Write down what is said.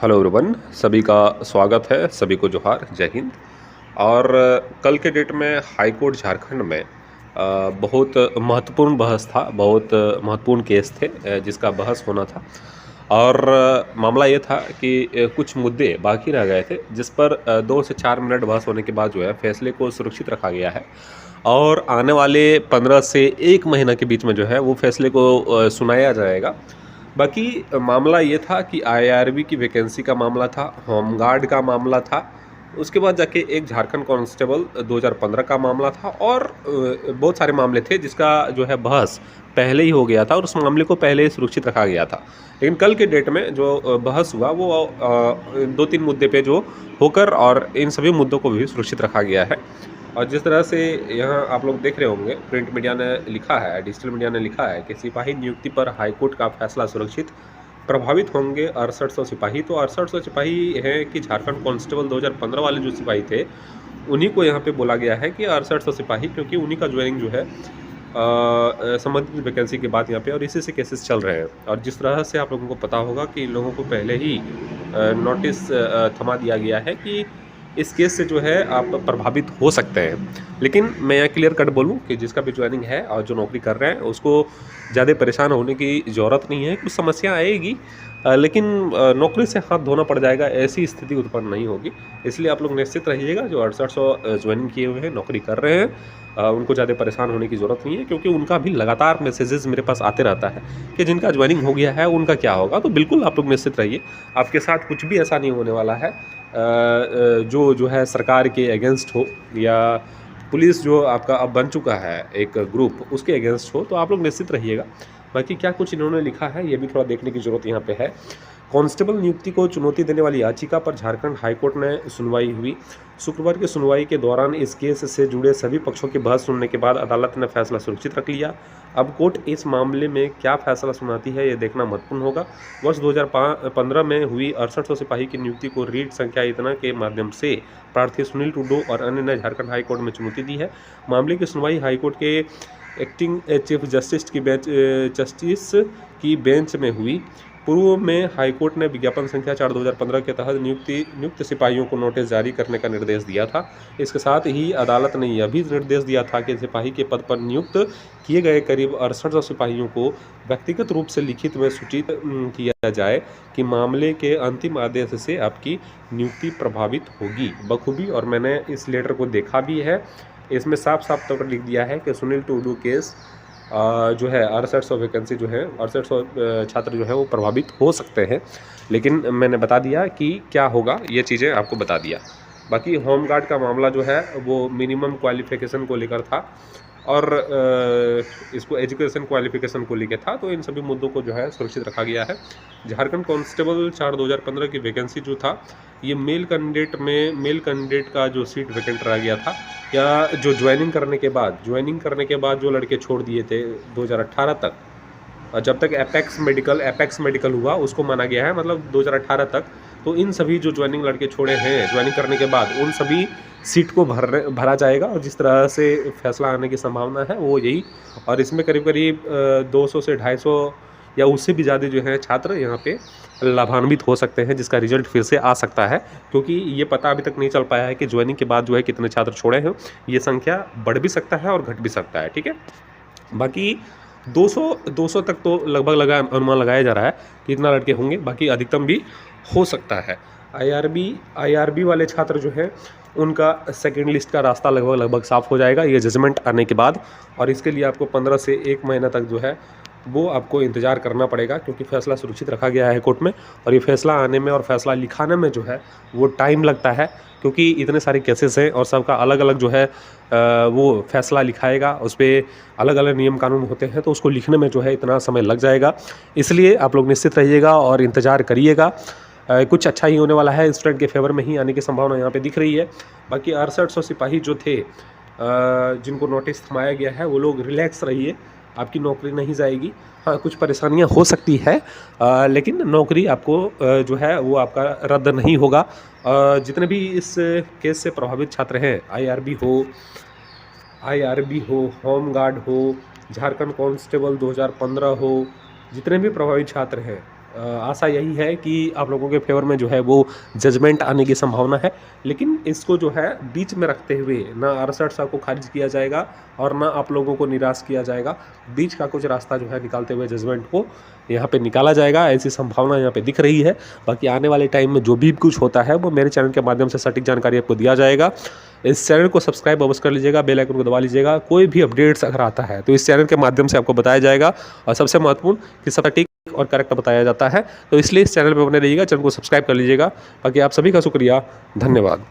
Hello everyone, सभी का स्वागत है। सभी को जोहार, जय हिंद। और कल के डेट में हाई कोर्ट झारखंड में बहुत महत्वपूर्ण बहस था, बहुत महत्वपूर्ण केस थे जिसका बहस होना था। और मामला ये था कि कुछ मुद्दे बाकी रह गए थे जिस पर 2 से 4 मिनट बहस होने के बाद जो है फैसले को सुरक्षित रखा गया है। और आने वाले 15 से 1 महीना के बीच में जो है वो फैसले को सुनाया जाएगा। बाकी मामला ये था कि आईआरबी की वैकेंसी का मामला था, होमगार्ड का मामला था, उसके बाद जाके एक झारखंड कांस्टेबल 2015 का मामला था और बहुत सारे मामले थे जिसका जो है बहस पहले ही हो गया था और उस मामले को पहले ही सुरक्षित रखा गया था। लेकिन कल के डेट में जो बहस हुआ वो 2-3 मुद्दे पे जो होकर और इन सभी मुद्दों को भी सुरक्षित रखा गया है। और जिस तरह से यहाँ आप लोग देख रहे होंगे, प्रिंट मीडिया ने लिखा है, डिजिटल मीडिया ने लिखा है कि सिपाही नियुक्ति पर हाईकोर्ट का फैसला सुरक्षित, प्रभावित होंगे 6800 सिपाही। तो 6800 सिपाही हैं कि झारखंड कांस्टेबल 2015 वाले जो सिपाही थे उन्हीं को यहाँ पे बोला गया है कि 6800 सिपाही, क्योंकि उन्हीं का ज्वाइनिंग जो है संबंधित वैकेंसी के बाद यहाँ पे और इसी से केसेस चल रहे हैं। और जिस तरह से आप लोगों को पता होगा कि इन लोगों को पहले ही नोटिस थमा दिया गया है कि इस केस से जो है आप प्रभावित हो सकते हैं। लेकिन मैं यहाँ क्लियर कट बोलूँ कि जिसका भी ज्वाइनिंग है और जो नौकरी कर रहे हैं उसको ज़्यादा परेशान होने की ज़रूरत नहीं है। कुछ समस्या आएगी लेकिन नौकरी से हाथ धोना पड़ जाएगा, ऐसी स्थिति उत्पन्न नहीं होगी। इसलिए आप लोग निश्चित रहिएगा, जो 6800 ज्वाइनिंग किए हुए हैं, नौकरी कर रहे हैं, उनको ज़्यादा परेशान होने की ज़रूरत नहीं है, क्योंकि उनका भी लगातार मैसेजेस मेरे पास आते रहता है कि जिनका ज्वाइनिंग हो गया है उनका क्या होगा। तो बिल्कुल आप लोग निश्चित रहिए, आपके साथ कुछ भी ऐसा नहीं होने वाला है जो है सरकार के अगेंस्ट हो या पुलिस जो आपका अब बन चुका है एक ग्रुप, उसके अगेंस्ट हो। तो आप लोग निश्चित रहिएगा। बाकी क्या कुछ इन्होंने लिखा है ये भी थोड़ा देखने की ज़रूरत यहाँ पे है। कांस्टेबल नियुक्ति को चुनौती देने वाली याचिका पर झारखंड हाईकोर्ट में सुनवाई हुई। शुक्रवार की सुनवाई के दौरान इस केस से जुड़े सभी पक्षों की बहस सुनने के बाद अदालत ने फैसला सुरक्षित रख लिया। अब कोर्ट इस मामले में क्या फैसला सुनाती है ये देखना महत्वपूर्ण होगा। वर्ष 2015 में हुई 6800 सिपाही की नियुक्ति को रीट संख्या इतना के माध्यम से प्रार्थी सुनील टुडू और अन्य ने झारखंड हाईकोर्ट में चुनौती दी है। मामले की सुनवाई हाईकोर्ट के एक्टिंग चीफ जस्टिस की बेंच में हुई। पूर्व में हाईकोर्ट ने विज्ञापन संख्या 4/2015 के तहत नियुक्त सिपाहियों को नोटिस जारी करने का निर्देश दिया था। इसके साथ ही अदालत ने यह भी निर्देश दिया था कि सिपाही के पद पर नियुक्त किए गए करीब 6800 सिपाहियों को व्यक्तिगत रूप से लिखित में सूचित किया जाए कि मामले के अंतिम आदेश से आपकी नियुक्ति प्रभावित होगी बखूबी। और मैंने इस लेटर को देखा भी है, इसमें साफ साफ तौर पर लिख दिया है कि सुनील टुडू केस जो है 6800 वैकेंसी जो है 6800 छात्र जो है वो प्रभावित हो सकते हैं। लेकिन मैंने बता दिया कि क्या होगा, ये चीज़ें आपको बता दिया। बाकी होमगार्ड का मामला जो है वो मिनिमम क्वालिफिकेशन को लेकर था और इसको एजुकेशन क्वालिफिकेशन को लेकर था। तो इन सभी मुद्दों को जो है सुरक्षित रखा गया है। झारखंड कांस्टेबल 4/2015 की वैकेंसी जो था ये मेल कैंडिडेट का जो सीट वैकेंट रह गया था, या जो ज्वाइनिंग करने के बाद जो लड़के छोड़ दिए थे 2018 तक, जब तक एपेक्स मेडिकल हुआ उसको माना गया है, मतलब 2018 तक। तो इन सभी जो ज्वाइनिंग लड़के छोड़े हैं ज्वाइनिंग करने के बाद उन सभी सीट को भरा जाएगा। और जिस तरह से फैसला आने की संभावना है वो यही, और इसमें करीब 200 से 250 या उससे भी ज़्यादा जो है छात्र यहाँ पे लाभान्वित हो सकते हैं, जिसका रिजल्ट फिर से आ सकता है, क्योंकि ये पता अभी तक नहीं चल पाया है कि ज्वाइनिंग के बाद जो है कितने छात्र छोड़े हैं। ये संख्या बढ़ भी सकता है और घट भी सकता है, ठीक है। बाकी 200 तक तो लगभग अनुमान लगाया जा रहा है कि इतना लड़के होंगे, बाकी अधिकतम भी हो सकता है। आईआरबी वाले छात्र जो हैं उनका सेकेंड लिस्ट का रास्ता लगभग साफ हो जाएगा ये जजमेंट आने के बाद। और इसके लिए आपको 15 से 1 महीना तक जो है वो आपको इंतज़ार करना पड़ेगा, क्योंकि फैसला सुरक्षित रखा गया है कोर्ट में। और ये फैसला आने में और फैसला लिखाने में जो है वो टाइम लगता है, क्योंकि इतने सारे केसेस हैं और सबका अलग अलग जो है वो फैसला लिखाएगा, उस पर अलग अलग नियम कानून होते हैं, तो उसको लिखने में जो है इतना समय लग जाएगा। इसलिए आप लोग निश्चित रहिएगा और इंतज़ार करिएगा। कुछ अच्छा ही होने वाला है, स्टूडेंट के फेवर में ही आने की संभावना यहाँ पे दिख रही है। बाकी 6800 सिपाही जो थे जिनको नोटिस थमाया गया है वो लोग रिलैक्स रहिए, आपकी नौकरी नहीं जाएगी। हाँ, कुछ परेशानियाँ हो सकती है लेकिन नौकरी आपको जो है वो आपका रद्द नहीं होगा। जितने भी इस केस से प्रभावित छात्र हैं, आईआरबी हो, होमगार्ड हो, झारखंड कांस्टेबल 2015 हो, जितने भी प्रभावित छात्र हैं आशा यही है कि आप लोगों के फेवर में जो है वो जजमेंट आने की संभावना है, लेकिन इसको जो है बीच में रखते हुए ना अरसठ साल को खारिज किया जाएगा और ना आप लोगों को निराश किया जाएगा। बीच का कुछ रास्ता जो है निकालते हुए जजमेंट को यहाँ पे निकाला जाएगा, ऐसी संभावना यहाँ पे दिख रही है। बाकी आने वाले टाइम में जो भी कुछ होता है वो मेरे चैनल के माध्यम से सटीक जानकारी आपको दिया जाएगा। इस चैनल को सब्सक्राइब अवश्य कर लीजिएगा, बेल आइकन को दबा लीजिएगा। कोई भी अपडेट्स अगर आता है तो इस चैनल के माध्यम से आपको बताया जाएगा, और सबसे महत्वपूर्ण कि सटीक और करेक्ट बताया जाता है। तो इसलिए इस चैनल पर बने रहिएगा, चैनल को सब्सक्राइब कर लीजिएगा। बाकी आप सभी का शुक्रिया, धन्यवाद।